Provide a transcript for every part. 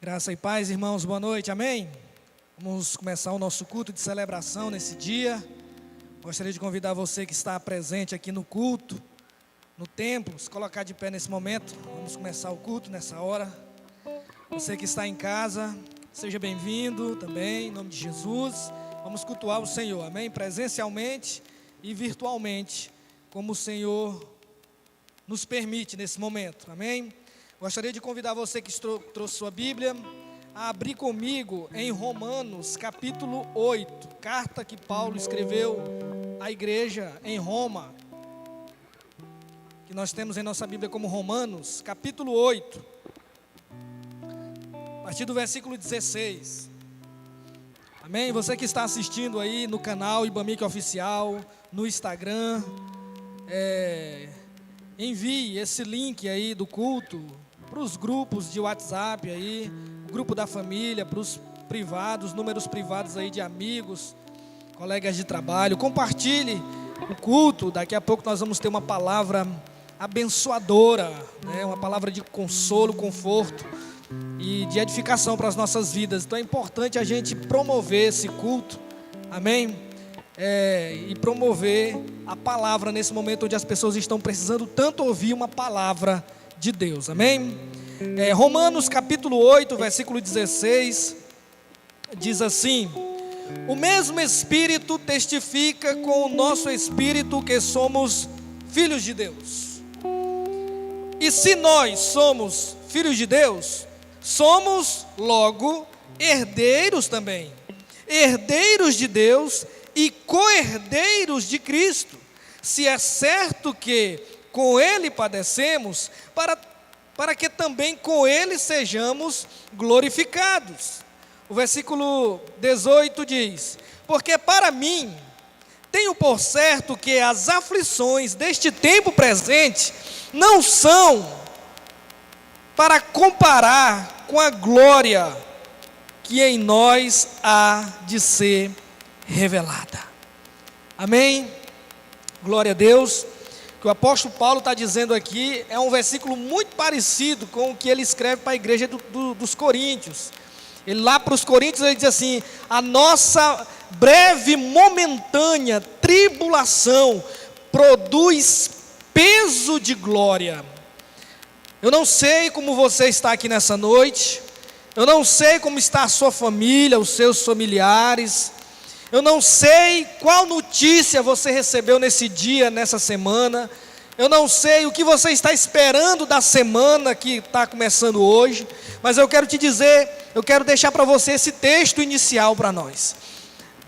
Graça e paz, irmãos, boa noite, amém? Vamos começar o nosso culto de celebração nesse dia. Gostaria de convidar você que está presente aqui no culto, no templo, se colocar de pé nesse momento. Vamos começar o culto nessa hora. Você que está em casa, seja bem-vindo também, em nome de Jesus. Vamos cultuar o Senhor, amém? Presencialmente e virtualmente, como o Senhor nos permite nesse momento, amém? Gostaria de convidar você que trouxe sua Bíblia a abrir comigo em Romanos capítulo 8, carta que Paulo escreveu à igreja em Roma, que nós temos em nossa Bíblia como Romanos, capítulo 8, a partir do versículo 16, amém? Você que está assistindo aí no canal Ibamic Oficial, no Instagram, envie esse link aí do culto para os grupos de WhatsApp aí, grupo da família, para os privados, números privados aí de amigos, colegas de trabalho. Compartilhe o culto. Daqui a pouco nós vamos ter uma palavra abençoadora, né? Uma palavra de consolo, conforto e de edificação para as nossas vidas. Então é importante a gente promover esse culto, amém? E promover a palavra nesse momento onde as pessoas estão precisando tanto ouvir uma palavra de Deus, amém? Romanos capítulo 8, versículo 16, diz assim: o mesmo Espírito testifica com o nosso Espírito que somos filhos de Deus. E se nós somos filhos de Deus, somos logo herdeiros também, herdeiros de Deus e co-herdeiros de Cristo, se é certo que com Ele padecemos, para que também com Ele sejamos glorificados. O versículo 18 diz: porque para mim, tenho por certo que as aflições deste tempo presente não são para comparar com a glória que em nós há de ser revelada. Amém? Glória a Deus. O que o apóstolo Paulo está dizendo aqui é um versículo muito parecido com o que ele escreve para a igreja dos Coríntios. Ele lá para os Coríntios ele diz assim: a nossa breve momentânea tribulação produz peso de glória. Eu não sei como você está aqui nessa noite, eu não sei como está a sua família, os seus familiares, eu não sei qual notícia você recebeu nesse dia, nessa semana. Eu não sei o que você está esperando da semana que está começando hoje. Mas eu quero te dizer, eu quero deixar para você esse texto inicial para nós.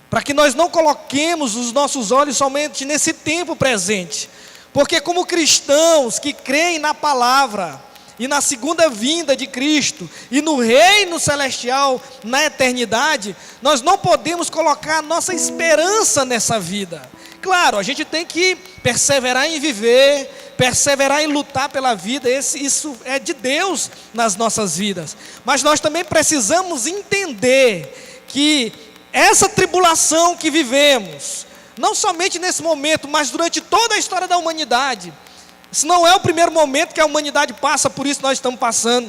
Para que nós não coloquemos os nossos olhos somente nesse tempo presente. Porque como cristãos que creem na palavra e na segunda vinda de Cristo, e no reino celestial, na eternidade, nós não podemos colocar nossa esperança nessa vida. Claro, a gente tem que perseverar em viver, perseverar em lutar pela vida, isso é de Deus nas nossas vidas. Mas nós também precisamos entender que essa tribulação que vivemos, não somente nesse momento, mas durante toda a história da humanidade, esse não é o primeiro momento que a humanidade passa, por isso nós estamos passando.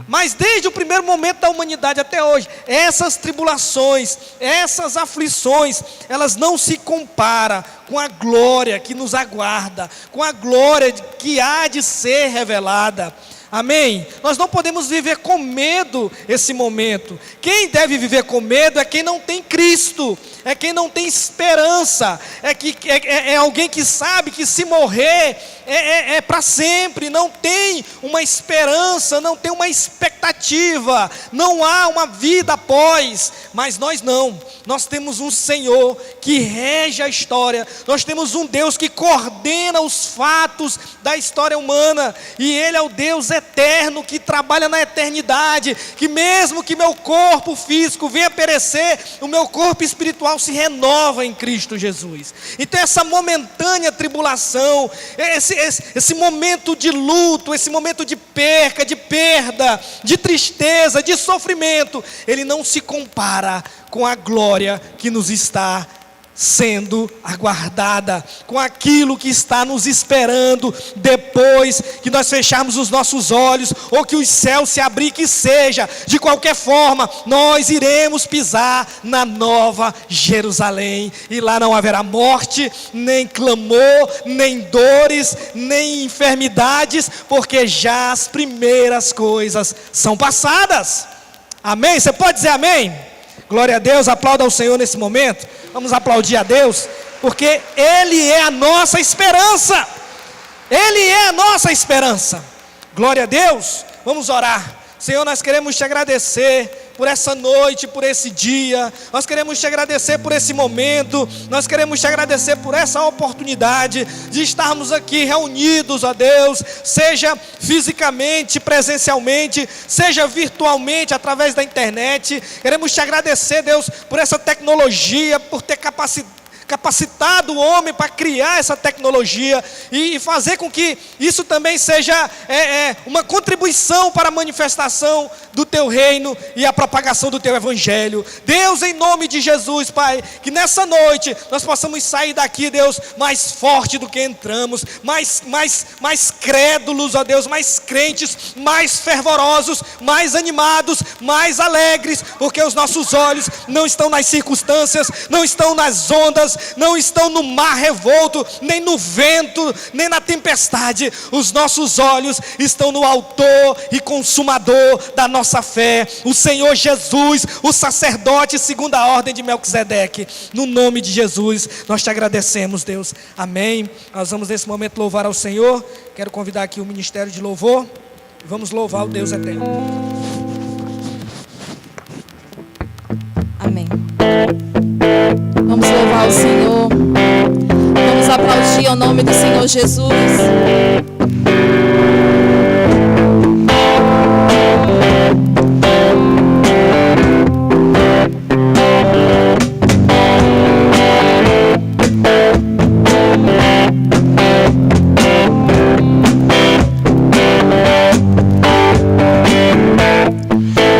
Mas desde o primeiro momento da humanidade até hoje, essas tribulações, essas aflições, elas não se comparam com a glória que nos aguarda, com a glória que há de ser revelada. Amém? Nós não podemos viver com medo esse momento. Quem deve viver com medo é quem não tem Cristo, é quem não tem esperança, é alguém que sabe que se morrer é para sempre, não tem uma esperança, não tem uma expectativa, não há uma vida após. Mas nós não, nós temos um Senhor que rege a história, nós temos um Deus que coordena os fatos da história humana, e Ele é o Deus eterno que trabalha na eternidade, que mesmo que meu corpo físico venha perecer, o meu corpo espiritual se renova em Cristo Jesus. Então essa momentânea tribulação, esse momento de luto, esse momento de perca, de perda, de tristeza, de sofrimento, ele não se compara com a glória que nos está sendo aguardada, com aquilo que está nos esperando depois que nós fecharmos os nossos olhos, ou que os céus se abrir, que seja, de qualquer forma, nós iremos pisar na Nova Jerusalém, e lá não haverá morte, nem clamor, nem dores, nem enfermidades, porque já as primeiras coisas são passadas. Amém? Você pode dizer amém? Glória a Deus, aplauda ao Senhor nesse momento. Vamos aplaudir a Deus, porque Ele é a nossa esperança. Ele é a nossa esperança. Glória a Deus. Vamos orar. Senhor, nós queremos te agradecer por essa noite, por esse dia. Nós queremos te agradecer por esse momento. Nós queremos te agradecer por essa oportunidade de estarmos aqui reunidos, ó Deus, seja fisicamente, presencialmente, seja virtualmente, através da internet. Queremos te agradecer, Deus, por essa tecnologia, por ter capacitado o homem para criar essa tecnologia e fazer com que isso também seja uma contribuição para a manifestação do teu reino e a propagação do teu evangelho. Deus, em nome de Jesus, Pai, que nessa noite nós possamos sair daqui, Deus, mais forte do que entramos, mais crédulos, ó Deus, mais crentes, mais fervorosos, mais animados, mais alegres, porque os nossos olhos não estão nas circunstâncias, não estão nas ondas, não estão no mar revolto, nem no vento, nem na tempestade. Os nossos olhos estão no autor e consumador da nossa fé, o Senhor Jesus, o sacerdote segundo a ordem de Melquisedeque. No nome de Jesus nós te agradecemos, Deus. Amém. Nós vamos nesse momento louvar ao Senhor. Quero convidar aqui o ministério de louvor. Vamos louvar o Deus eterno. Amém. Vamos louvar o Senhor. Vamos aplaudir ao nome do Senhor Jesus.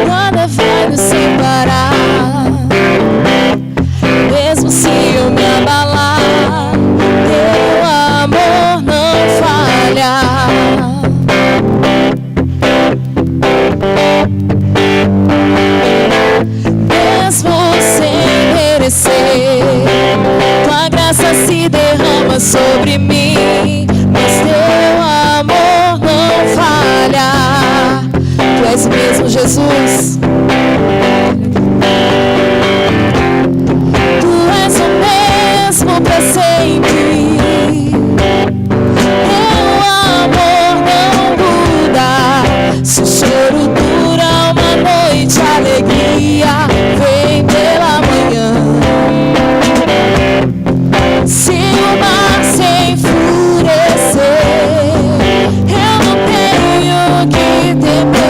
Nada vai nos separar. Mesmo se eu me abalar, teu amor não falha. Mesmo sem merecer, tua graça se derrama sobre mim. Mas teu amor não falha. Tu és o mesmo, Jesus. Para sempre, teu amor não muda. Se o choro dura uma noite, a alegria vem pela manhã. Se o mar se enfurecer, eu não tenho que temer,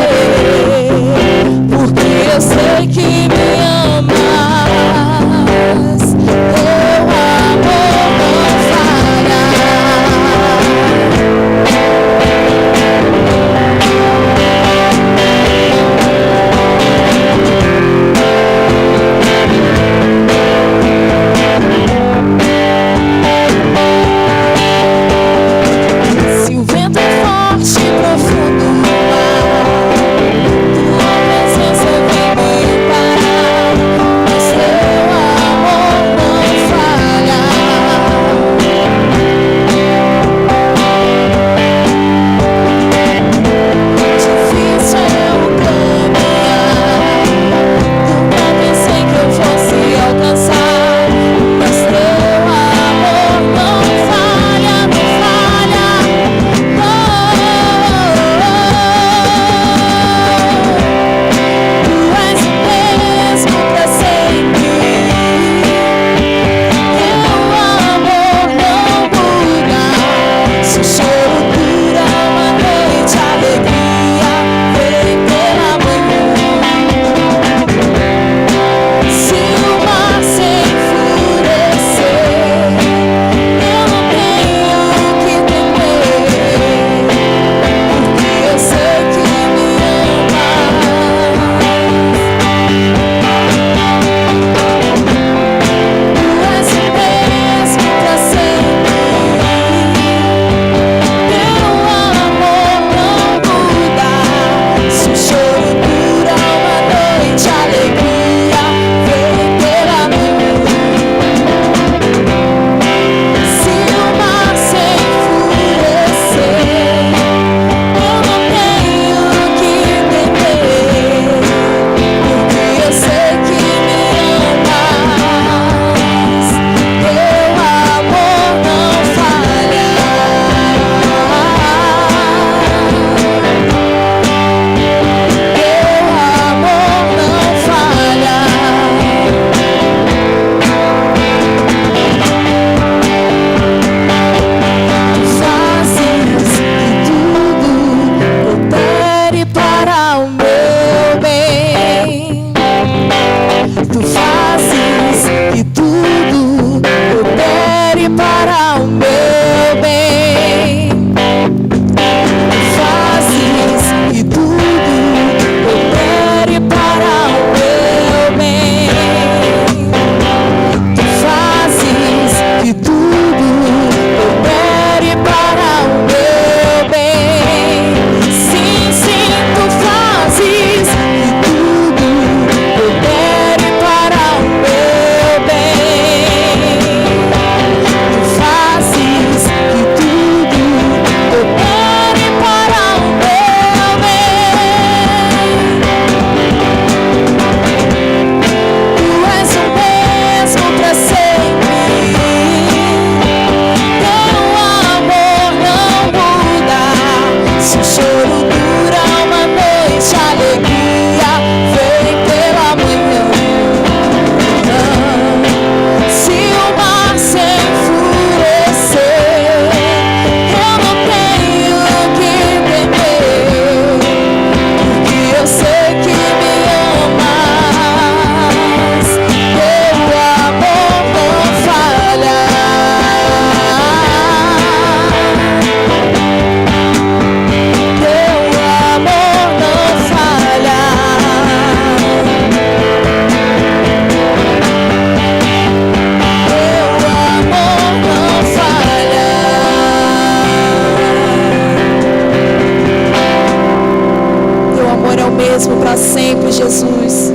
Jesus.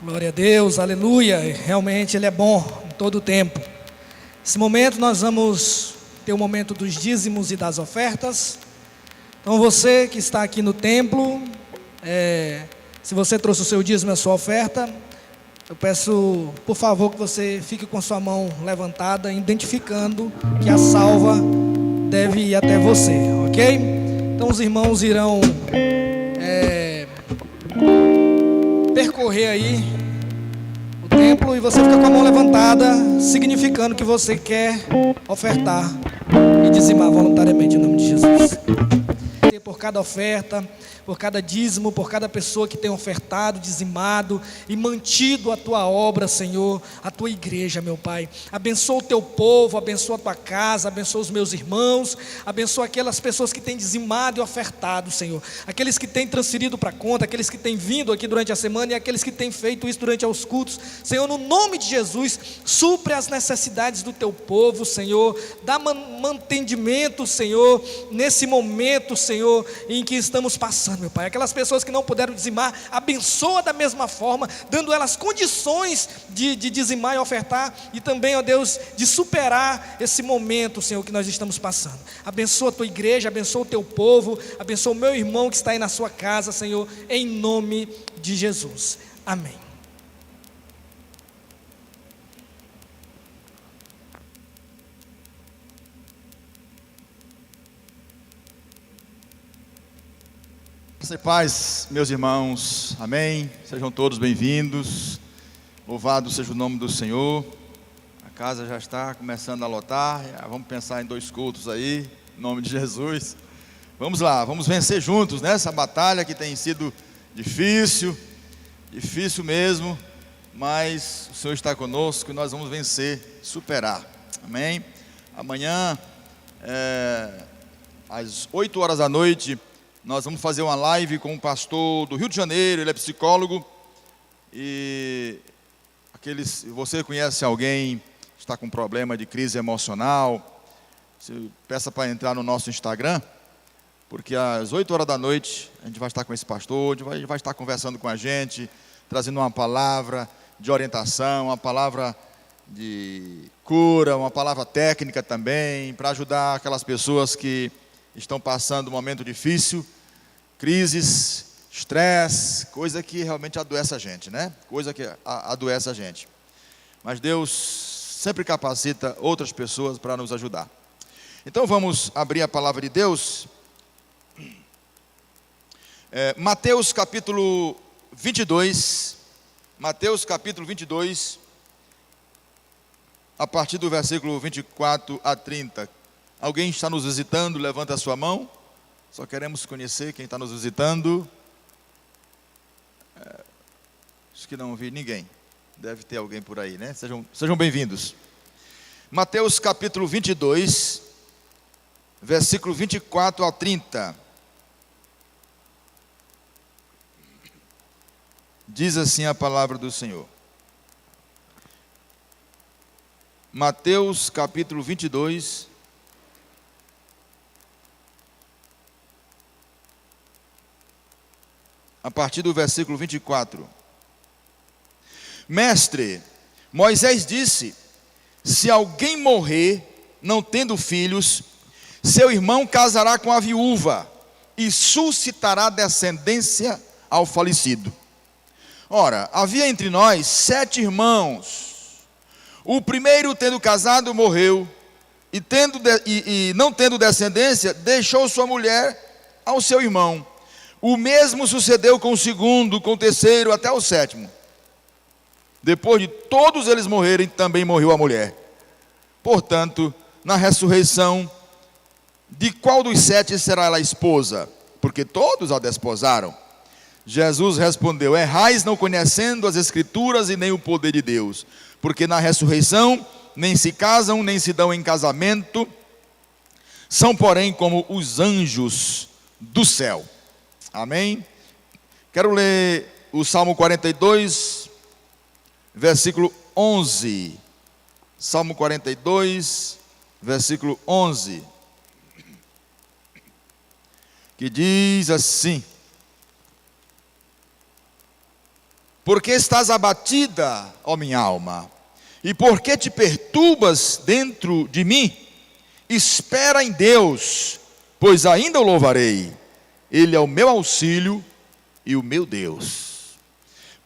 Glória a Deus, aleluia. Realmente Ele é bom em todo o tempo. Nesse momento nós vamos ter o momento dos dízimos e das ofertas. Então você que está aqui no templo, se você trouxe o seu dízimo e a sua oferta, eu peço, por favor, que você fique com sua mão levantada, identificando que a salva deve ir até você, ok? Então os irmãos irão percorrer aí o templo e você fica com a mão levantada, significando que você quer ofertar e dizimar voluntariamente em nome de Jesus. Por cada oferta, por cada dízimo, por cada pessoa que tem ofertado, dizimado e mantido a tua obra, Senhor, a tua igreja, meu Pai. Abençoa o teu povo, abençoa a tua casa, abençoa os meus irmãos, abençoa aquelas pessoas que têm dizimado e ofertado, Senhor. Aqueles que têm transferido para a conta, aqueles que têm vindo aqui durante a semana e aqueles que têm feito isso durante os cultos. Senhor, no nome de Jesus, supre as necessidades do teu povo, Senhor. Dá mantenimento, Senhor, nesse momento, Senhor, em que estamos passando, meu Pai. Aquelas pessoas que não puderam dizimar, abençoa da mesma forma, dando elas condições de dizimar e ofertar, e também, ó Deus, de superar esse momento, Senhor, que nós estamos passando. Abençoa a tua igreja, abençoa o teu povo, abençoa o meu irmão que está aí na sua casa, Senhor, em nome de Jesus. Amém. Graça e paz, meus irmãos, amém, sejam todos bem-vindos, louvado seja o nome do Senhor. A casa já está começando a lotar, vamos pensar em 2 cultos aí, em nome de Jesus. Vamos lá, vamos vencer juntos nessa batalha que tem sido difícil mesmo, mas o Senhor está conosco e nós vamos vencer, superar, amém. Amanhã, às 8 horas da noite, nós vamos fazer uma live com um pastor do Rio de Janeiro, ele é psicólogo, e você conhece alguém que está com problema de crise emocional, peça para entrar no nosso Instagram, porque às 8 horas da noite a gente vai estar com esse pastor, ele vai estar conversando com a gente, trazendo uma palavra de orientação, uma palavra de cura, uma palavra técnica também, para ajudar aquelas pessoas que estão passando um momento difícil, crises, estresse, coisa que realmente adoece a gente, né? Coisa que adoece a gente. Mas Deus sempre capacita outras pessoas para nos ajudar. Então vamos abrir a palavra de Deus. Mateus capítulo 22. Mateus capítulo 22, a partir do versículo 24 a 30. Alguém está nos visitando? Levanta a sua mão. Só queremos conhecer quem está nos visitando. Acho que não vi ninguém. Deve ter alguém por aí, né? Sejam bem-vindos. Mateus capítulo 22, versículo 24 a 30. Diz assim a palavra do Senhor. Mateus capítulo 22, a partir do versículo 24. Mestre, Moisés disse: se alguém morrer não tendo filhos, seu irmão casará com a viúva e suscitará descendência ao falecido. Ora, havia entre nós 7 irmãos. O primeiro, tendo casado, morreu, e não tendo descendência, deixou sua mulher ao seu irmão. O mesmo sucedeu com o segundo, com o terceiro, até o 7º. Depois de todos eles morrerem, também morreu a mulher. Portanto, na ressurreição, de qual dos 7 será ela esposa? Porque todos a desposaram. Jesus respondeu: errais não conhecendo as Escrituras e nem o poder de Deus. Porque na ressurreição, nem se casam, nem se dão em casamento. São, porém, como os anjos do céu. Amém? Quero ler o Salmo 42, versículo 11. Salmo 42, versículo 11. Que diz assim: Porque estás abatida, ó minha alma? E por que te perturbas dentro de mim? Espera em Deus, pois ainda o louvarei. Ele é o meu auxílio e o meu Deus.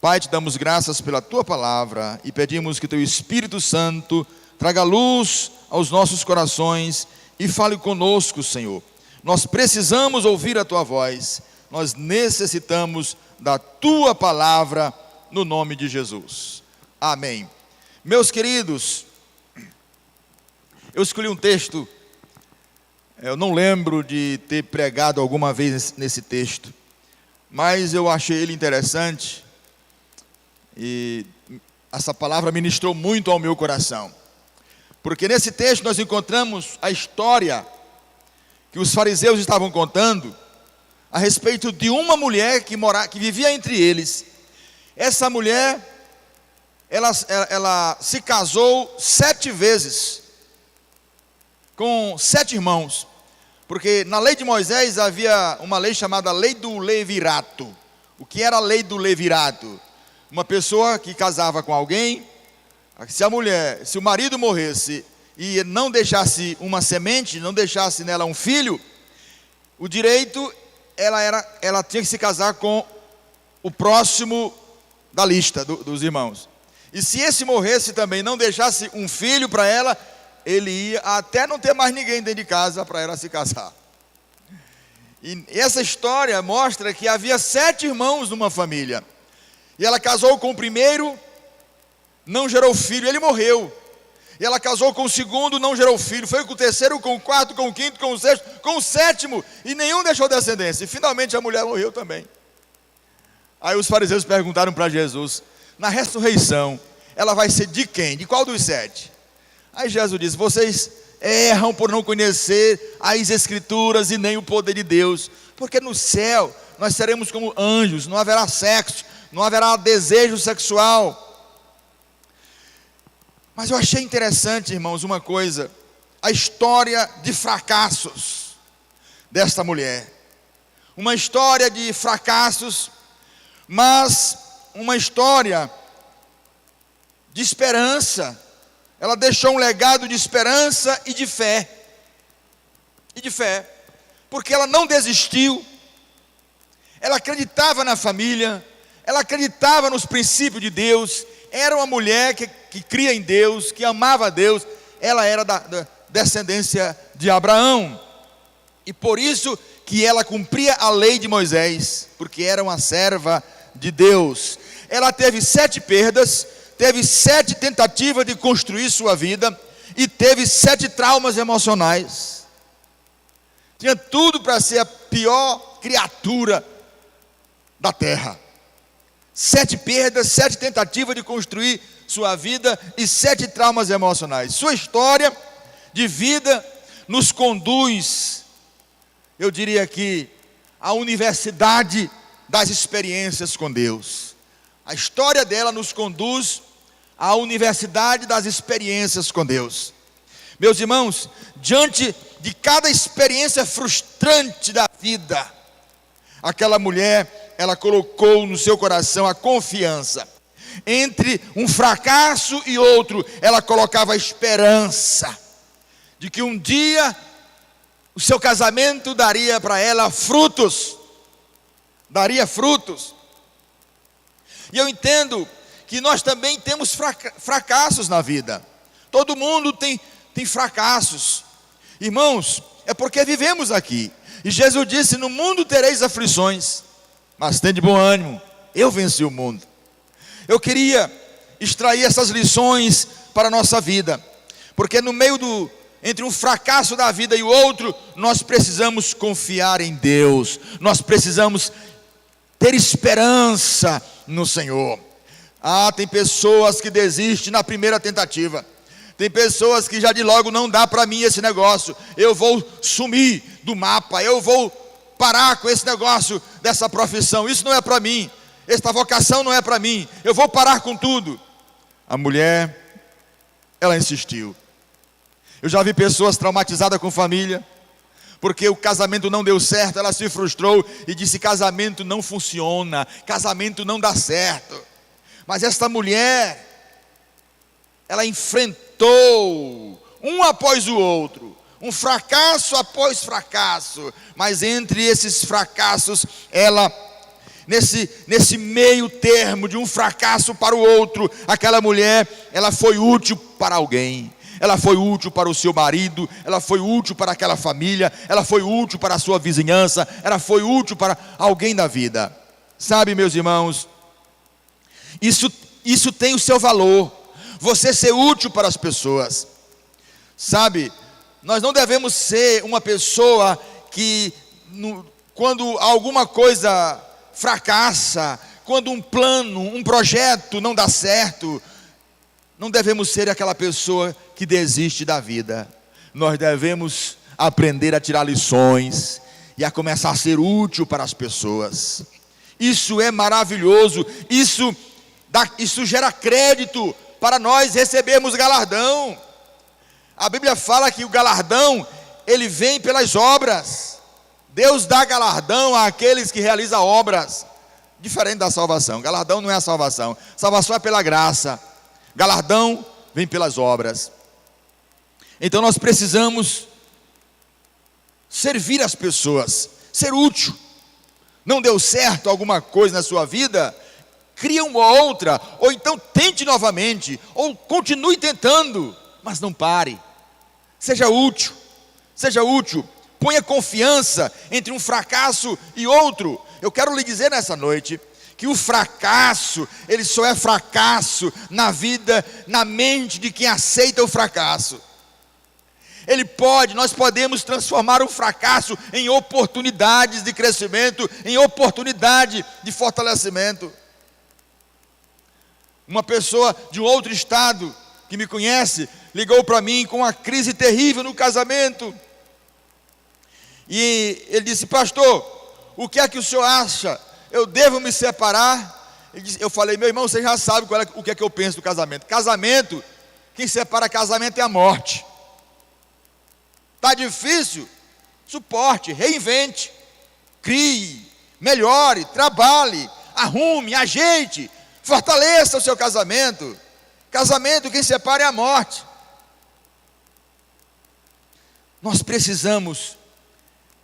Pai, te damos graças pela tua palavra e pedimos que teu Espírito Santo traga luz aos nossos corações e fale conosco, Senhor. Nós precisamos ouvir a tua voz, nós necessitamos da tua palavra, no nome de Jesus. Amém. Meus queridos, eu escolhi um texto, eu não lembro de ter pregado alguma vez nesse texto, mas eu achei ele interessante e essa palavra ministrou muito ao meu coração. Porque nesse texto nós encontramos a história que os fariseus estavam contando a respeito de uma mulher que vivia entre eles. Essa mulher, ela se casou 7 vezes com 7 irmãos, porque na lei de Moisés havia uma lei chamada lei do levirato. O que era a lei do levirato? Uma pessoa que casava com alguém, se o marido morresse e não deixasse uma semente, não deixasse nela um filho, o direito, ela tinha que se casar com o próximo da lista dos irmãos. E se esse morresse também, não deixasse um filho para ela, ele ia até não ter mais ninguém dentro de casa para ela se casar. E essa história mostra que havia 7 irmãos numa família. E ela casou com o primeiro, não gerou filho, ele morreu. E ela casou com o segundo, não gerou filho. Foi com o terceiro, com o quarto, com o quinto, com o sexto, com o sétimo. E nenhum deixou descendência. E finalmente a mulher morreu também. Aí os fariseus perguntaram para Jesus: na ressurreição, ela vai ser de quem? De qual dos 7? Aí Jesus disse: vocês erram por não conhecer as Escrituras e nem o poder de Deus. Porque no céu nós seremos como anjos, não haverá sexo, não haverá desejo sexual. Mas eu achei interessante, irmãos, uma coisa: a história de fracassos desta mulher. Uma história de fracassos, mas uma história de esperança. Ela deixou um legado de esperança e de fé. E de fé, porque ela não desistiu. Ela acreditava na família, ela acreditava nos princípios de Deus. Era uma mulher que cria em Deus, que amava a Deus. Ela era da descendência de Abraão. E por isso que ela cumpria a lei de Moisés, porque era uma serva de Deus. Ela teve 7 perdas, teve 7 tentativas de construir sua vida, e teve 7 traumas emocionais. Tinha tudo para ser a pior criatura da terra. 7 perdas, 7 tentativas de construir sua vida e 7 traumas emocionais. Sua história de vida nos conduz, eu diria que, à universidade das experiências com Deus. A história dela nos conduz à universidade das experiências com Deus. Meus irmãos, diante de cada experiência frustrante da vida, aquela mulher, ela colocou no seu coração a confiança. Entre um fracasso e outro, ela colocava a esperança de que um dia o seu casamento daria para ela frutos. Daria frutos. E eu entendo que nós também temos fracassos na vida. Todo mundo tem fracassos. Irmãos, é porque vivemos aqui. E Jesus disse: no mundo tereis aflições, mas tende bom ânimo, eu venci o mundo. Eu queria extrair essas lições para a nossa vida, porque no meio entre um fracasso da vida e o outro, nós precisamos confiar em Deus, nós precisamos ter esperança no Senhor. Tem pessoas que desistem na primeira tentativa. Tem pessoas que já de logo: não dá para mim esse negócio, eu vou sumir do mapa, eu vou parar com esse negócio dessa profissão, isso não é para mim, esta vocação não é para mim, eu vou parar com tudo. A mulher, ela insistiu. Eu já vi pessoas traumatizadas com família, porque o casamento não deu certo, ela se frustrou e disse: casamento não funciona, casamento não dá certo. Mas esta mulher, ela enfrentou um após o outro, um fracasso após fracasso, mas entre esses fracassos, ela, nesse meio termo de um fracasso para o outro, aquela mulher, ela foi útil para alguém. Ela foi útil para o seu marido, ela foi útil para aquela família, ela foi útil para a sua vizinhança, ela foi útil para alguém da vida. Sabe, meus irmãos, isso tem o seu valor, você ser útil para as pessoas. Sabe, nós não devemos ser uma pessoa que, quando alguma coisa fracassa, quando um plano, um projeto não dá certo, não devemos ser aquela pessoa que desiste da vida. Nós devemos aprender a tirar lições e a começar a ser útil para as pessoas. Isso é maravilhoso, isso gera crédito para nós recebermos galardão. A Bíblia fala que o galardão, ele vem pelas obras. Deus dá galardão àqueles que realizam obras, diferente da salvação. Galardão não é a salvação, salvação é pela graça, galardão vem pelas obras. Então nós precisamos servir as pessoas, ser útil. Não deu certo alguma coisa na sua vida, cria uma outra, ou então tente novamente, ou continue tentando, mas não pare. Seja útil, ponha confiança entre um fracasso e outro. Eu quero lhe dizer nessa noite que o fracasso, ele só é fracasso na vida, na mente de quem aceita o fracasso. Nós podemos transformar o fracasso em oportunidades de crescimento, em oportunidade de fortalecimento. Uma pessoa de um outro estado que me conhece, ligou para mim com uma crise terrível no casamento. E ele disse: pastor, o que é que o senhor acha? Eu devo me separar? Eu falei: meu irmão, você já sabe o que é que eu penso do casamento. Casamento, quem separa casamento é a morte. Está difícil? Suporte, reinvente, crie, melhore, trabalhe, arrume, ajeite, fortaleça o seu casamento. Casamento, quem separa é a morte. Nós precisamos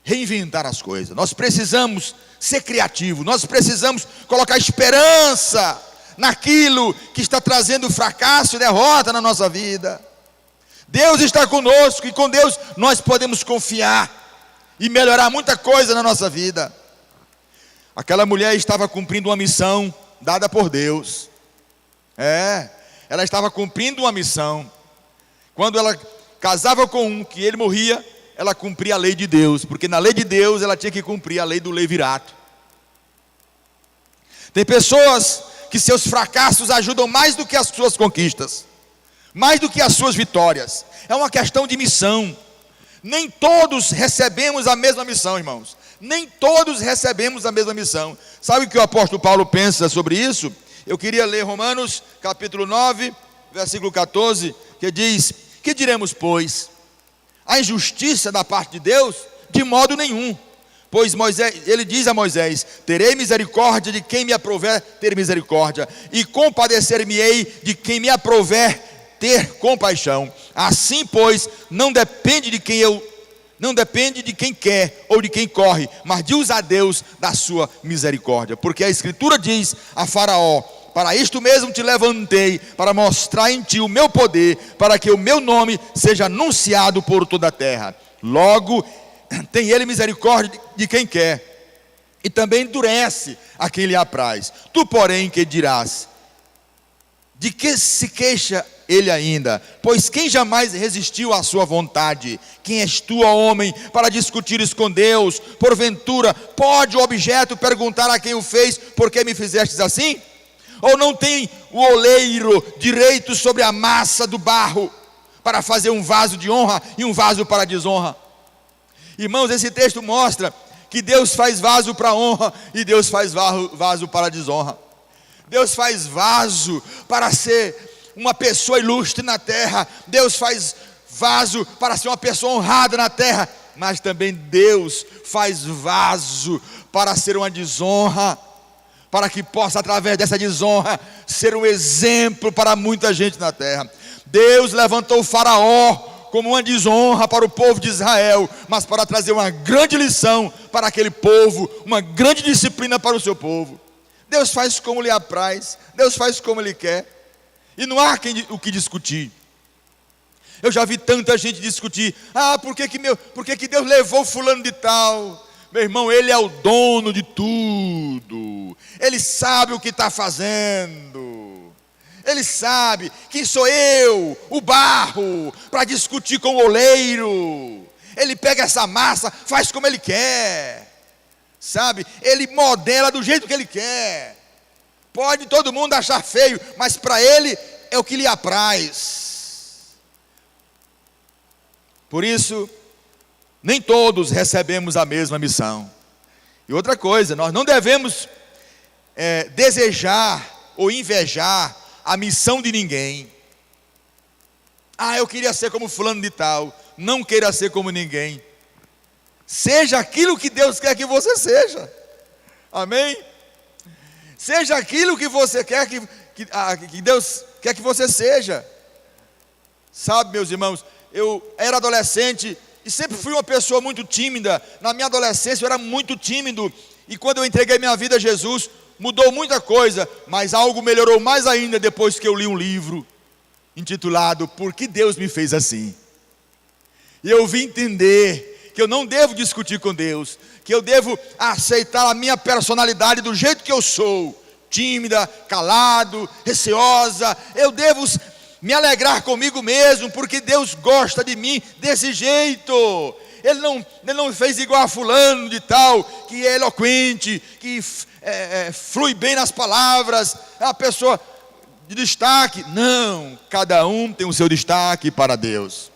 reinventar as coisas, nós precisamos ser criativos, nós precisamos colocar esperança naquilo que está trazendo fracasso e derrota na nossa vida. Deus está conosco e com Deus nós podemos confiar e melhorar muita coisa na nossa vida. Aquela mulher estava cumprindo uma missão dada por Deus. Ela estava cumprindo uma missão. Quando ela casava com um que ele morria, ela cumpria a lei de Deus, porque na lei de Deus ela tinha que cumprir a lei do levirato. Tem pessoas que seus fracassos ajudam mais do que as suas conquistas, mais do que as suas vitórias. É uma questão de missão. Nem todos recebemos a mesma missão, irmãos. Nem todos recebemos a mesma missão. Sabe o que o apóstolo Paulo pensa sobre isso? Eu queria ler Romanos capítulo 9, versículo 14, que diz: que diremos, pois? A injustiça da parte de Deus? De modo nenhum. Pois ele diz a Moisés: terei misericórdia de quem me aprouver ter misericórdia, e compadecer-me-ei de quem me aprouver ter compaixão. Assim, pois, não depende de quem quer ou de quem corre, mas de usar Deus da sua misericórdia. Porque a Escritura diz a Faraó: para isto mesmo te levantei, para mostrar em ti o meu poder, para que o meu nome seja anunciado por toda a terra. Logo, tem ele misericórdia de quem quer, e também endurece a quem lhe apraz. Tu, porém, que dirás? De que se queixa ele ainda? Pois quem jamais resistiu à sua vontade? Quem és tu, ó homem, para discutires com Deus? Porventura, pode o objeto perguntar a quem o fez: por que me fizestes assim? Ou não tem o oleiro direito sobre a massa do barro, para fazer um vaso de honra e um vaso para desonra? Irmãos, esse texto mostra que Deus faz vaso para honra e Deus faz vaso para desonra. Deus faz vaso para ser uma pessoa ilustre na terra. Deus faz vaso para ser uma pessoa honrada na terra. Mas também Deus faz vaso para ser uma desonra, para que possa, através dessa desonra, ser um exemplo para muita gente na terra. Deus levantou o Faraó como uma desonra para o povo de Israel, mas para trazer uma grande lição para aquele povo, uma grande disciplina para o seu povo. Deus faz como lhe apraz, Deus faz como Ele quer, e não há o que discutir. Eu já vi tanta gente discutir, por que Deus levou fulano de tal? Meu irmão, Ele é o dono de tudo, Ele sabe o que está fazendo, Ele sabe. Quem sou eu, o barro, para discutir com o oleiro? Ele pega essa massa, faz como Ele quer, sabe? Ele modela do jeito que Ele quer. Pode todo mundo achar feio, mas para Ele é o que lhe apraz. Por isso, nem todos recebemos a mesma missão. E outra coisa, nós não devemos desejar ou invejar a missão de ninguém. Eu queria ser como fulano de tal. Não queira ser como ninguém. Seja aquilo que Deus quer que você seja. Amém? Seja aquilo que você quer que Deus quer que você seja. Sabe, meus irmãos, eu era adolescente e sempre fui uma pessoa muito tímida. Na minha adolescência eu era muito tímido. E quando eu entreguei minha vida a Jesus, mudou muita coisa. Mas algo melhorou mais ainda depois que eu li um livro intitulado Por que Deus me fez assim? E eu vim entender que eu não devo discutir com Deus, que eu devo aceitar a minha personalidade do jeito que eu sou, tímida, calado, receosa. Eu devo me alegrar comigo mesmo, porque Deus gosta de mim desse jeito. Ele não fez igual a fulano de tal, que é eloquente, que flui bem nas palavras, é uma pessoa de destaque. Não, cada um tem o seu destaque para Deus.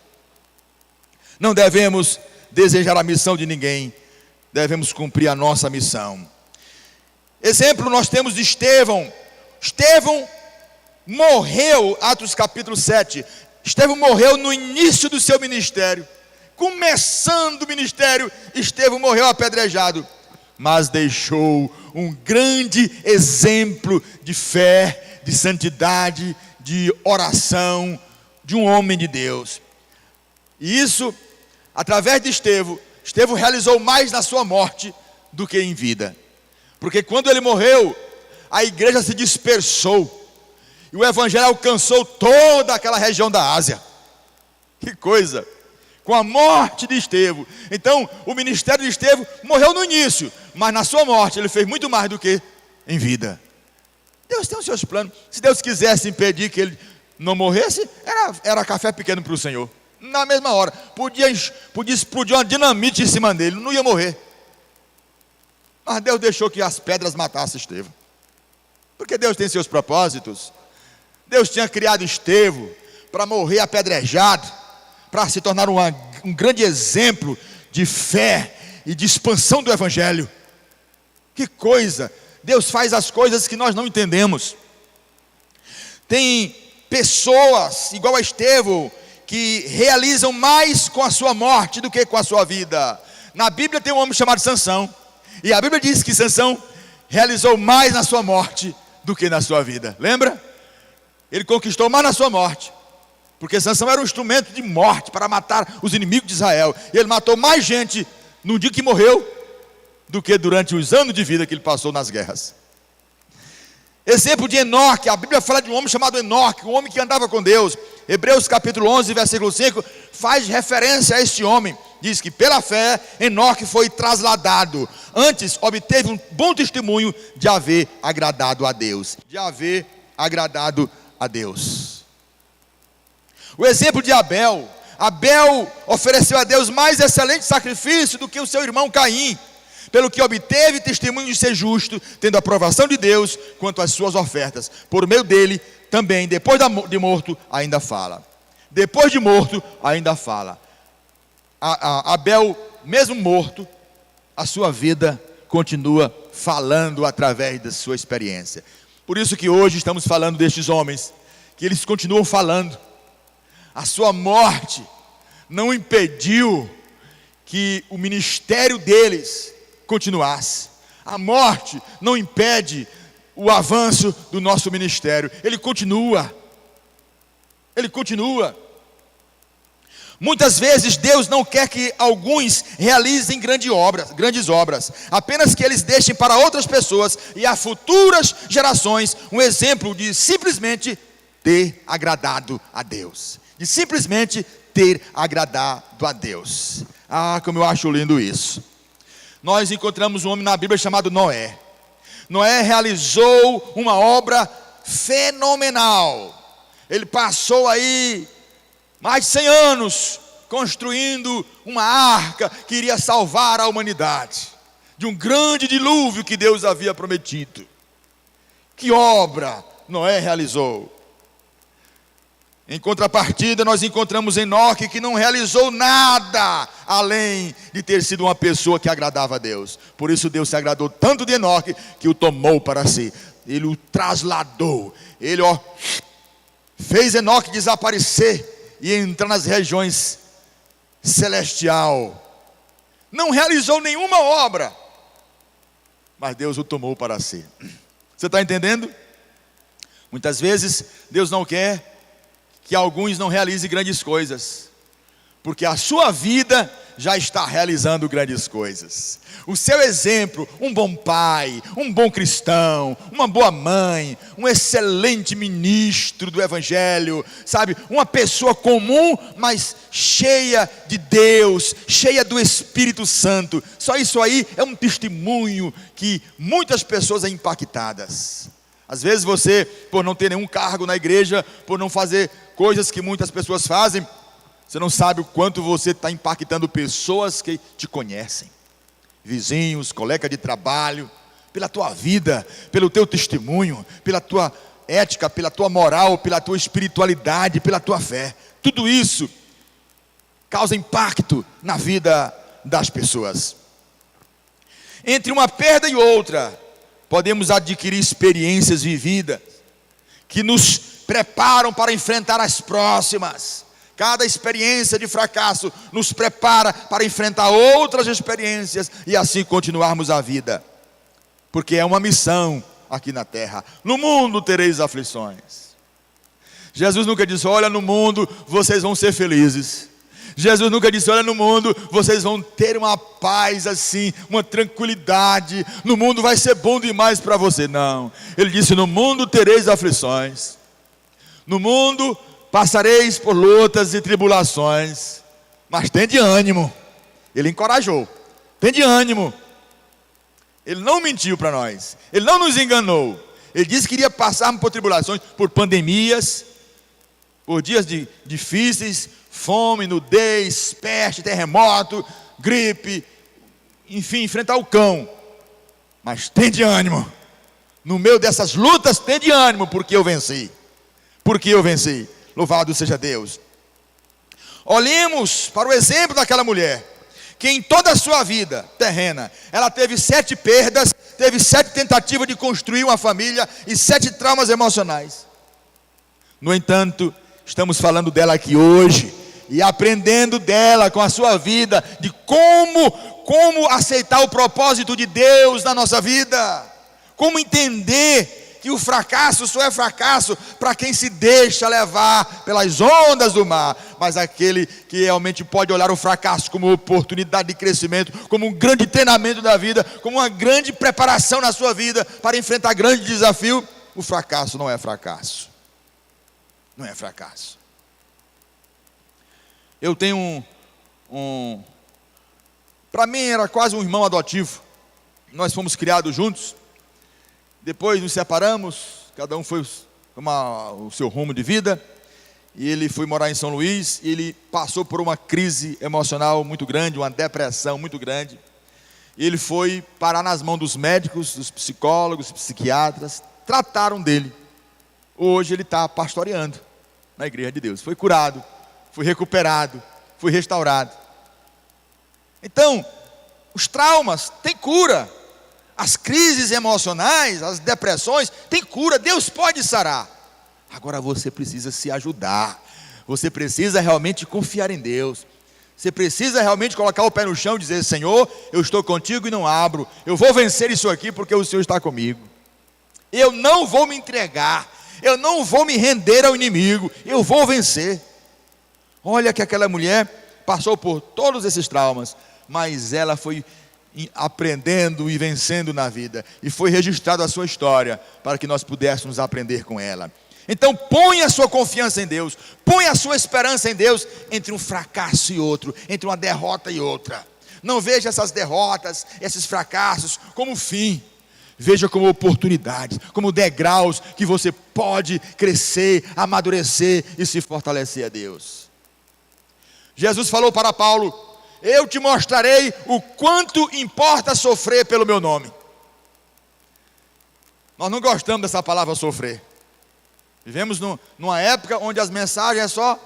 Não devemos desejar a missão de ninguém, devemos cumprir a nossa missão. Exemplo nós temos de Estevão. Estevão morreu, Atos capítulo 7, Estevão morreu no início do seu ministério. Começando o ministério, Estevão morreu apedrejado, mas deixou um grande exemplo de fé, de santidade, de oração, de um homem de Deus. E isso, através de Estevão realizou mais na sua morte do que em vida. Porque quando ele morreu, a igreja se dispersou. E o evangelho alcançou toda aquela região da Ásia. Que coisa! Com a morte de Estevão. Então, o ministério de Estevão morreu no início, mas na sua morte ele fez muito mais do que em vida. Deus tem os seus planos. Se Deus quisesse impedir que ele não morresse, era café pequeno para o Senhor. Na mesma hora, podia explodir uma dinamite em cima dele, não ia morrer. Mas Deus deixou que as pedras matassem Estevão. Porque Deus tem seus propósitos. Deus tinha criado Estevão para morrer apedrejado, para se tornar um grande exemplo de fé e de expansão do evangelho. Que coisa! Deus faz as coisas que nós não entendemos. Tem pessoas igual a Estevão que realizam mais com a sua morte do que com a sua vida. Na Bíblia tem um homem chamado Sansão, e a Bíblia diz que Sansão realizou mais na sua morte do que na sua vida. Lembra? Ele conquistou mais na sua morte, porque Sansão era um instrumento de morte para matar os inimigos de Israel. E ele matou mais gente no dia que morreu do que durante os anos de vida que ele passou nas guerras. Exemplo de Enoque, a Bíblia fala de um homem chamado Enoque, um homem que andava com Deus. Hebreus capítulo 11, versículo 5, faz referência a este homem. Diz que pela fé, Enoque foi trasladado. Antes, obteve um bom testemunho de haver agradado a Deus. O exemplo de Abel. Abel ofereceu a Deus mais excelente sacrifício do que o seu irmão Caim, pelo que obteve testemunho de ser justo, tendo a aprovação de Deus quanto às suas ofertas. Por meio dele, também, depois de morto, ainda fala. Depois de morto, ainda fala. Abel, mesmo morto, a sua vida continua falando através da sua experiência. Por isso que hoje estamos falando destes homens, que eles continuam falando. A sua morte não impediu que o ministério deles continuasse. A morte não impede o avanço do nosso ministério. Ele continua. Muitas vezes Deus não quer que alguns realizem grandes obras, apenas que eles deixem para outras pessoas e a futuras gerações um exemplo de simplesmente ter agradado a Deus. De simplesmente ter agradado a Deus. Ah, como eu acho lindo isso. Nós encontramos um homem na Bíblia chamado Noé. Noé realizou uma obra fenomenal. Ele passou aí mais de 100 anos construindo uma arca que iria salvar a humanidade de um grande dilúvio que Deus havia prometido. Que obra Noé realizou! Em contrapartida, nós encontramos Enoque, que não realizou nada além de ter sido uma pessoa que agradava a Deus. Por isso Deus se agradou tanto de Enoque que o tomou para si. Ele o trasladou. Ele fez Enoque desaparecer e entrar nas regiões celestial. Não realizou nenhuma obra, mas Deus o tomou para si. Você está entendendo? Muitas vezes Deus não quer que alguns não realizem grandes coisas, porque a sua vida já está realizando grandes coisas. O seu exemplo, um bom pai, um bom cristão, uma boa mãe, um excelente ministro do evangelho, sabe, uma pessoa comum, mas cheia de Deus, cheia do Espírito Santo. Só isso aí é um testemunho que muitas pessoas são impactadas. Às vezes você, por não ter nenhum cargo na igreja, por não fazer coisas que muitas pessoas fazem, você não sabe o quanto você está impactando pessoas que te conhecem, vizinhos, colegas de trabalho, pela tua vida, pelo teu testemunho, pela tua ética, pela tua moral, pela tua espiritualidade, pela tua fé. Tudo isso causa impacto na vida das pessoas. Entre uma perda e outra, podemos adquirir experiências vividas que nos preparam para enfrentar as próximas. Cada experiência de fracasso nos prepara para enfrentar outras experiências e assim continuarmos a vida. Porque é uma missão aqui na terra. No mundo tereis aflições. Jesus nunca disse: olha, no mundo vocês vão ser felizes. Jesus nunca disse: olha, no mundo vocês vão ter uma paz assim, uma tranquilidade, no mundo vai ser bom demais para você. Não, ele disse: no mundo tereis aflições, no mundo passareis por lutas e tribulações, mas tende ânimo. Ele encorajou: tende ânimo. Ele não mentiu para nós, ele não nos enganou. Ele disse que iria passar por tribulações, por pandemias, por dias difíceis, fome, nudez, peste, terremoto, gripe, enfim, enfrentar o cão. Mas tende ânimo. No meio dessas lutas, tende ânimo, porque eu venci. Porque eu venci. Louvado seja Deus. Olhemos para o exemplo daquela mulher, que em toda a sua vida terrena, ela teve 7 perdas, teve 7 tentativas de construir uma família e 7 traumas emocionais. No entanto, estamos falando dela aqui hoje e aprendendo dela com a sua vida, de como aceitar o propósito de Deus na nossa vida, como entender que o fracasso só é fracasso para quem se deixa levar pelas ondas do mar, mas aquele que realmente pode olhar o fracasso como oportunidade de crescimento, como um grande treinamento da vida, como uma grande preparação na sua vida para enfrentar grande desafio. O fracasso não é fracasso. Não é fracasso. Eu tenho para mim era quase um irmão adotivo. Nós fomos criados juntos. Depois nos separamos, cada um foi tomar o seu rumo de vida. E ele foi morar em São Luís. E ele passou por uma crise emocional muito grande, uma depressão muito grande. E ele foi parar nas mãos dos médicos, dos psicólogos, psiquiatras. Trataram dele. Hoje ele está pastoreando na igreja de Deus. Foi curado, foi recuperado, foi restaurado. Então, os traumas têm cura. As crises emocionais, as depressões, têm cura. Deus pode sarar. Agora você precisa se ajudar. Você precisa realmente confiar em Deus. Você precisa realmente colocar o pé no chão e dizer: Senhor, eu estou contigo e não abro. Eu vou vencer isso aqui porque o Senhor está comigo. Eu não vou me entregar, eu não vou me render ao inimigo, eu vou vencer. Olha que aquela mulher passou por todos esses traumas, mas ela foi aprendendo e vencendo na vida, e foi registrada a sua história, para que nós pudéssemos aprender com ela. Então ponha a sua confiança em Deus, ponha a sua esperança em Deus, entre um fracasso e outro, entre uma derrota e outra. Não veja essas derrotas, esses fracassos como fim, veja como oportunidades, como degraus que você pode crescer, amadurecer e se fortalecer a Deus. Jesus falou para Paulo: eu te mostrarei o quanto importa sofrer pelo meu nome. Nós não gostamos dessa palavra sofrer. Vivemos numa época onde as mensagens é só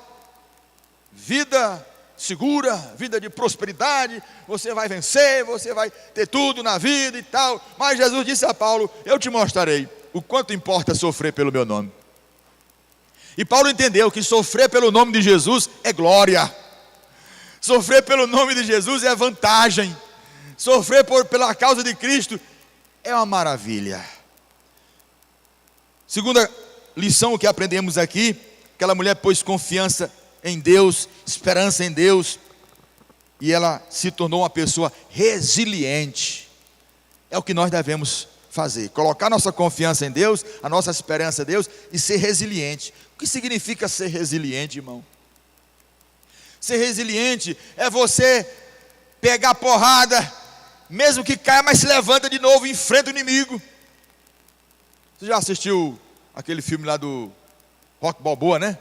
vida segura, vida de prosperidade, você vai vencer, você vai ter tudo na vida e tal. Mas Jesus disse a Paulo: eu te mostrarei o quanto importa sofrer pelo meu nome. E Paulo entendeu que sofrer pelo nome de Jesus é glória, sofrer pelo nome de Jesus é vantagem, sofrer pela causa de Cristo é uma maravilha. Segunda lição que aprendemos aqui: aquela mulher pôs confiança em Deus, esperança em Deus, e ela se tornou uma pessoa resiliente. É o que nós devemos fazer: colocar nossa confiança em Deus, a nossa esperança em Deus, e ser resiliente. O que significa ser resiliente, irmão? Ser resiliente é você pegar porrada, mesmo que caia, mas se levanta de novo e enfrenta o inimigo. Você já assistiu aquele filme lá do Rocky Balboa, né?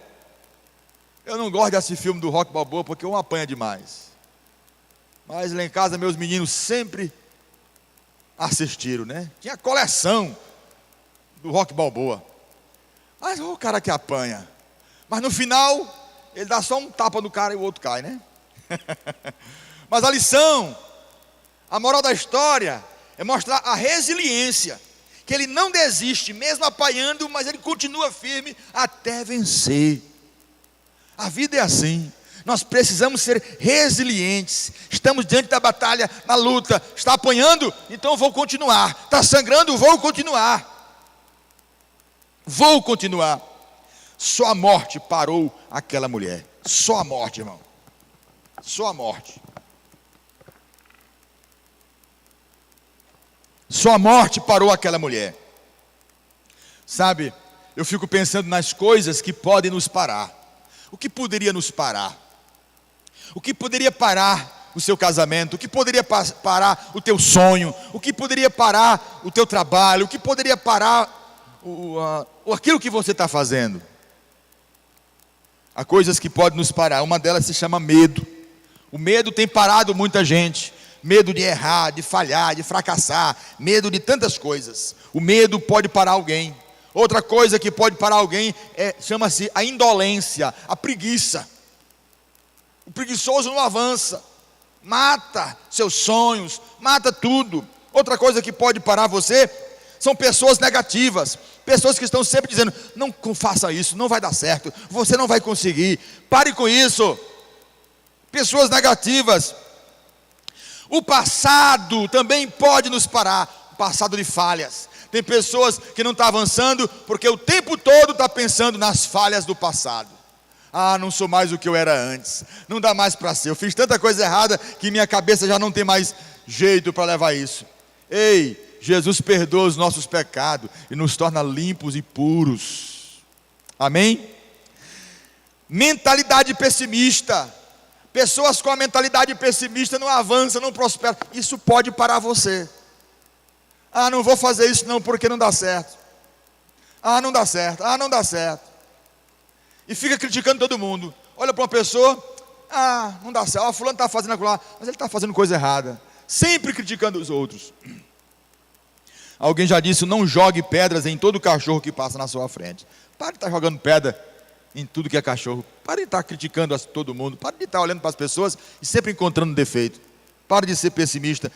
Eu não gosto desse filme do Rocky Balboa porque um apanha demais. Mas lá em casa meus meninos sempre assistiram, né? Tinha coleção do Rocky Balboa. Mas o cara que apanha. Mas no final, ele dá só um tapa no cara e o outro cai, né? Mas a lição, a moral da história é mostrar a resiliência, que ele não desiste, mesmo apanhando, mas ele continua firme até vencer. A vida é assim, nós precisamos ser resilientes. Estamos diante da batalha, na luta. Está apanhando? Então vou continuar. Está sangrando? Vou continuar. Vou continuar. Só a morte parou aquela mulher. Só a morte, irmão. Só a morte. Só a morte parou aquela mulher. Sabe, eu fico pensando nas coisas que podem nos parar. O que poderia nos parar? O que poderia parar o seu casamento? O que poderia parar o teu sonho? O que poderia parar o teu trabalho? O que poderia parar aquilo que você está fazendo? Há coisas que podem nos parar. Uma delas se chama medo. O medo tem parado muita gente. Medo de errar, de falhar, de fracassar. Medo de tantas coisas. O medo pode parar alguém. Outra coisa que pode parar alguém chama-se a indolência, a preguiça. O preguiçoso não avança, mata seus sonhos, mata tudo. Outra coisa que pode parar você são pessoas negativas, pessoas que estão sempre dizendo: não faça isso, não vai dar certo, você não vai conseguir, pare com isso. Pessoas negativas. O passado também pode nos parar, o passado de falhas. Tem pessoas que não estão avançando porque o tempo todo está pensando nas falhas do passado. Ah, não sou mais o que eu era antes, não dá mais para ser, eu fiz tanta coisa errada que minha cabeça já não tem mais jeito para levar isso. Ei, Jesus perdoa os nossos pecados e nos torna limpos e puros. Amém? Mentalidade pessimista. Pessoas com a mentalidade pessimista não avançam, não prosperam. Isso pode parar você. Ah, não vou fazer isso não porque não dá certo. Ah, não dá certo, não dá certo. E fica criticando todo mundo. Olha para uma pessoa: ah, não dá certo, fulano está fazendo aquilo lá, mas ele está fazendo coisa errada. Sempre criticando os outros. Alguém já disse: não jogue pedras em todo cachorro que passa na sua frente. Pare de estar jogando pedra em tudo que é cachorro. Pare de estar criticando todo mundo. Pare de estar olhando para as pessoas e sempre encontrando defeito. Pare de ser pessimista.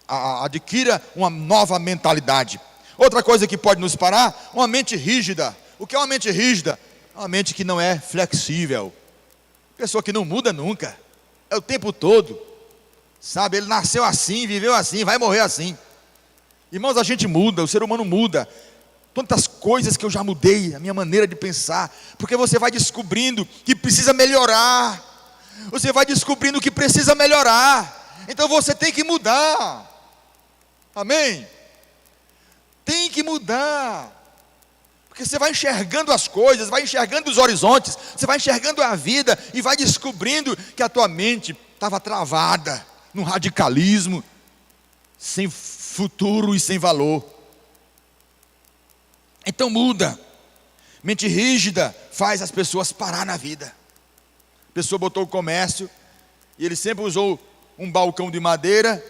Adquira uma nova mentalidade. Outra coisa que pode nos parar: uma mente rígida. O que é uma mente rígida? Uma mente que não é flexível. Pessoa que não muda nunca. É o tempo todo. Sabe, ele nasceu assim, viveu assim, vai morrer assim. Irmãos, a gente muda, o ser humano muda. tantas coisas que eu já mudei, a minha maneira de pensar, porque você vai descobrindo que precisa melhorar, você vai descobrindo que precisa melhorar, então você tem que mudar, amém? Tem que mudar, porque você vai enxergando as coisas, vai enxergando os horizontes, você vai enxergando a vida, e vai descobrindo que a tua mente estava travada, num radicalismo, sem futuro e sem valor. Então muda. Mente rígida faz as pessoas parar na vida. A pessoa botou o comércio, e ele sempre usou um balcão de madeira,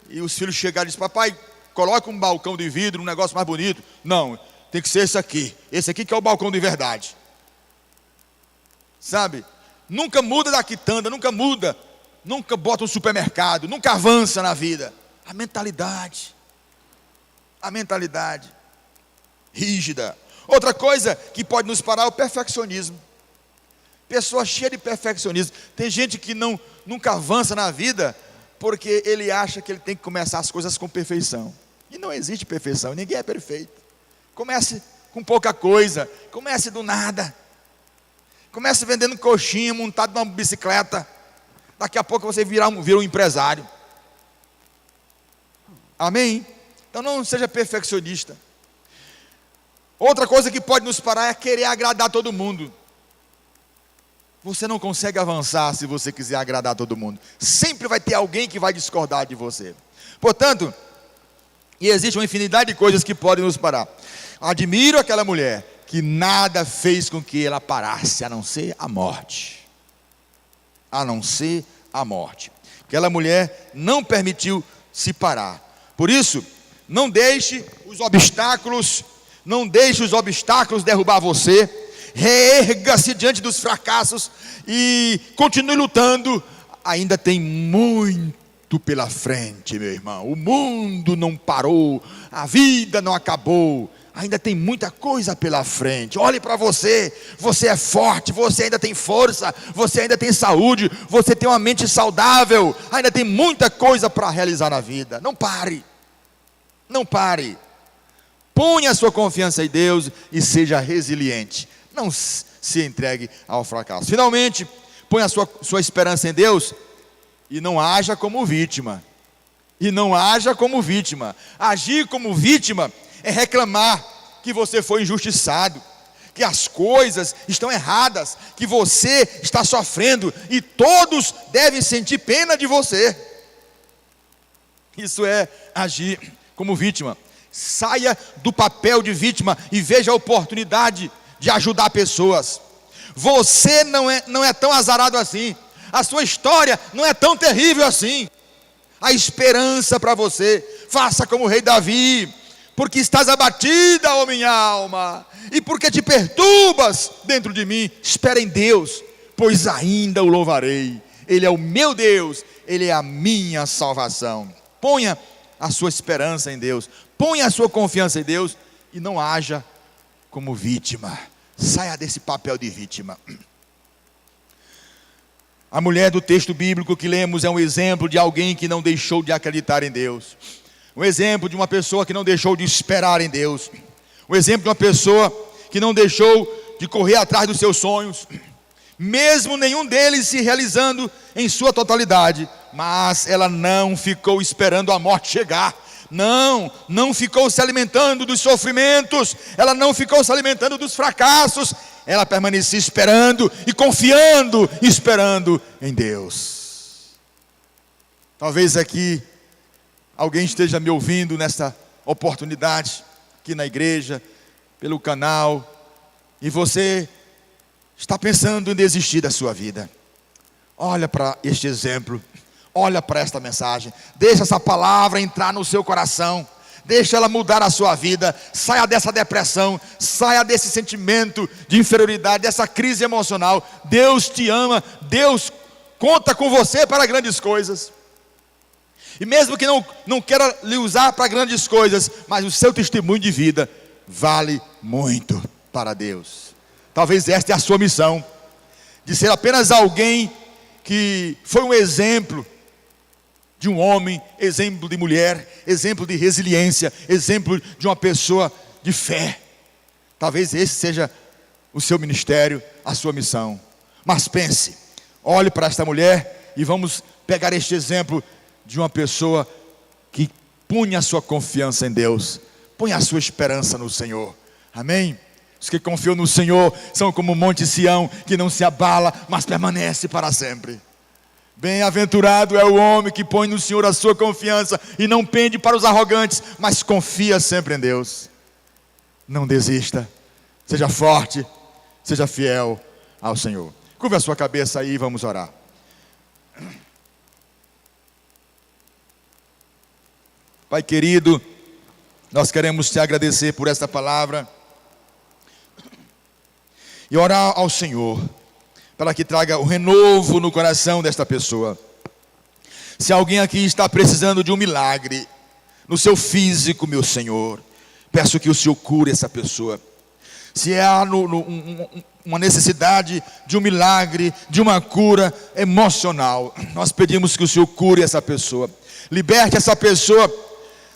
e os filhos chegaram e disseram: papai, coloca um balcão de vidro, um negócio mais bonito. Não, tem que ser esse aqui que é o balcão de verdade. Sabe? Nunca muda da quitanda, nunca muda, nunca bota um supermercado, nunca avança na vida. A mentalidade rígida. Outra coisa que pode nos parar é o perfeccionismo. Pessoa cheia de perfeccionismo. Tem gente que nunca avança na vida porque ele acha que ele tem que começar as coisas com perfeição. E não existe perfeição, ninguém é perfeito. Comece com pouca coisa, comece do nada. Comece vendendo coxinha, montado numa bicicleta. Daqui a pouco você vira um empresário. Amém? Então não seja perfeccionista. Outra coisa que pode nos parar é querer agradar todo mundo. Você não consegue avançar se você quiser agradar todo mundo. Sempre vai ter alguém que vai discordar de você. Portanto, e existe uma infinidade de coisas que podem nos parar. Admiro aquela mulher que nada fez com que ela parasse, a não ser a morte. A não ser a morte. Aquela mulher não permitiu se parar. Por isso, não deixe os obstáculos derrubar você. Reerga-se diante dos fracassos e continue lutando. Ainda tem muito pela frente, meu irmão. O mundo não parou, a vida não acabou. Ainda tem muita coisa pela frente. Olhe para você, você é forte, você ainda tem força, você ainda tem saúde, você tem uma mente saudável, ainda tem muita coisa para realizar na vida. Não pare, não pare. Ponha a sua confiança em Deus e seja resiliente. Não se entregue ao fracasso. Finalmente, ponha a sua esperança em Deus e não haja como vítima. Agir como vítima é reclamar que você foi injustiçado, que as coisas estão erradas, que você está sofrendo e todos devem sentir pena de você. Isso é agir como vítima. Saia do papel de vítima e veja a oportunidade de ajudar pessoas. Você não é tão azarado assim. A sua história não é tão terrível assim. Há esperança para você. Faça como o rei Davi. Porque estás abatida, ó minha alma, e porque te perturbas dentro de mim, espera em Deus, pois ainda o louvarei. Ele é o meu Deus, Ele é a minha salvação. Ponha a sua esperança em Deus, ponha a sua confiança em Deus e não haja como vítima. Saia desse papel de vítima. A mulher do texto bíblico que lemos é um exemplo de alguém que não deixou de acreditar em Deus. Um exemplo de uma pessoa que não deixou de esperar em Deus. Um exemplo de uma pessoa que não deixou de correr atrás dos seus sonhos, mesmo nenhum deles se realizando em sua totalidade. Mas ela não ficou esperando a morte chegar. Não ficou se alimentando dos sofrimentos. Ela não ficou se alimentando dos fracassos. Ela permanecia esperando e confiando, esperando em Deus. Talvez aqui alguém esteja me ouvindo nessa oportunidade, aqui na igreja, pelo canal, e você está pensando em desistir da sua vida. Olha para este exemplo, olha para esta mensagem, deixa essa palavra entrar no seu coração, deixa ela mudar a sua vida, saia dessa depressão, saia desse sentimento de inferioridade, dessa crise emocional. Deus te ama, Deus conta com você para grandes coisas. E mesmo que não queira lhe usar para grandes coisas, mas o seu testemunho de vida vale muito para Deus. Talvez esta é a sua missão, de ser apenas alguém que foi um exemplo de um homem, exemplo de mulher, exemplo de resiliência, exemplo de uma pessoa de fé. Talvez esse seja o seu ministério, a sua missão. Mas pense, olhe para esta mulher e vamos pegar este exemplo de uma pessoa que punha a sua confiança em Deus, punha a sua esperança no Senhor. Amém? Os que confiam no Senhor são como o monte Sião, que não se abala, mas permanece para sempre. Bem-aventurado é o homem que põe no Senhor a sua confiança e não pende para os arrogantes, mas confia sempre em Deus. Não desista, seja forte, seja fiel ao Senhor. Curva a sua cabeça aí e vamos orar. Pai querido, nós queremos te agradecer por esta palavra e orar ao Senhor para que traga o renovo no coração desta pessoa. Se alguém aqui está precisando de um milagre no seu físico, meu Senhor, peço que o Senhor cure essa pessoa. Se há uma necessidade de um milagre, de uma cura emocional, nós pedimos que o Senhor cure essa pessoa. Liberte essa pessoa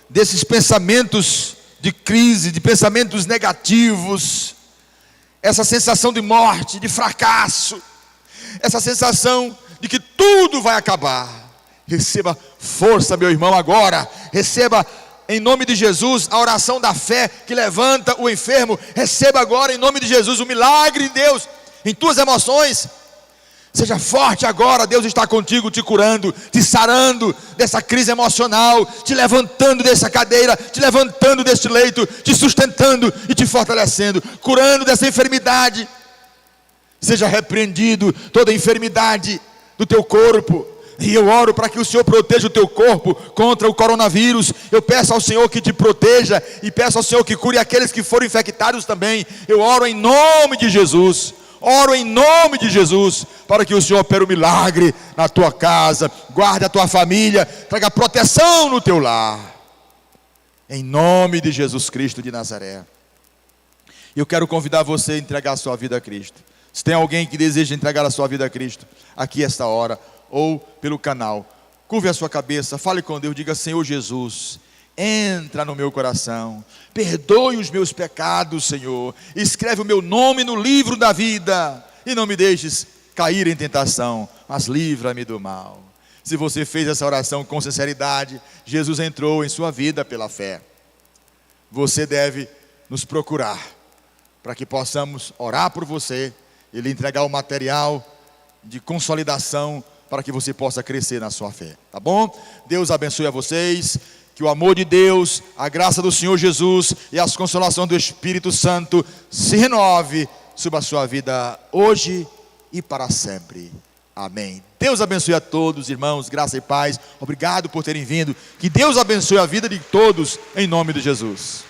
desses pensamentos de crise, de pensamentos negativos, essa sensação de morte, de fracasso, essa sensação de que tudo vai acabar. Receba força, meu irmão, agora. Receba em nome de Jesus a oração da fé que levanta o enfermo. Receba agora em nome de Jesus o milagre de Deus em tuas emoções. Seja forte agora, Deus está contigo, te curando, te sarando dessa crise emocional, te levantando dessa cadeira, te levantando deste leito, te sustentando e te fortalecendo, curando dessa enfermidade. Seja repreendido toda enfermidade do teu corpo. E eu oro para que o Senhor proteja o teu corpo contra o coronavírus. Eu peço ao Senhor que te proteja e peço ao Senhor que cure aqueles que foram infectados também. Eu oro em nome de Jesus. Oro em nome de Jesus para que o Senhor opere o milagre na tua casa, guarde a tua família, traga proteção no teu lar. Em nome de Jesus Cristo de Nazaré. Eu quero convidar você a entregar a sua vida a Cristo. Se tem alguém que deseja entregar a sua vida a Cristo, aqui esta hora, ou pelo canal, curve a sua cabeça, fale com Deus, diga: Senhor Jesus, entra no meu coração, perdoe os meus pecados, Senhor, escreve o meu nome no livro da vida, e não me deixes cair em tentação, mas livra-me do mal. Se você fez essa oração com sinceridade, Jesus entrou em sua vida pela fé. Você deve nos procurar, para que possamos orar por você, e lhe entregar o material de consolidação, para que você possa crescer na sua fé, tá bom? Deus abençoe a vocês, que o amor de Deus, a graça do Senhor Jesus e as consolações do Espírito Santo se renove sobre a sua vida hoje e para sempre. Amém. Deus abençoe a todos, irmãos, graça e paz. Obrigado por terem vindo. Que Deus abençoe a vida de todos, em nome de Jesus.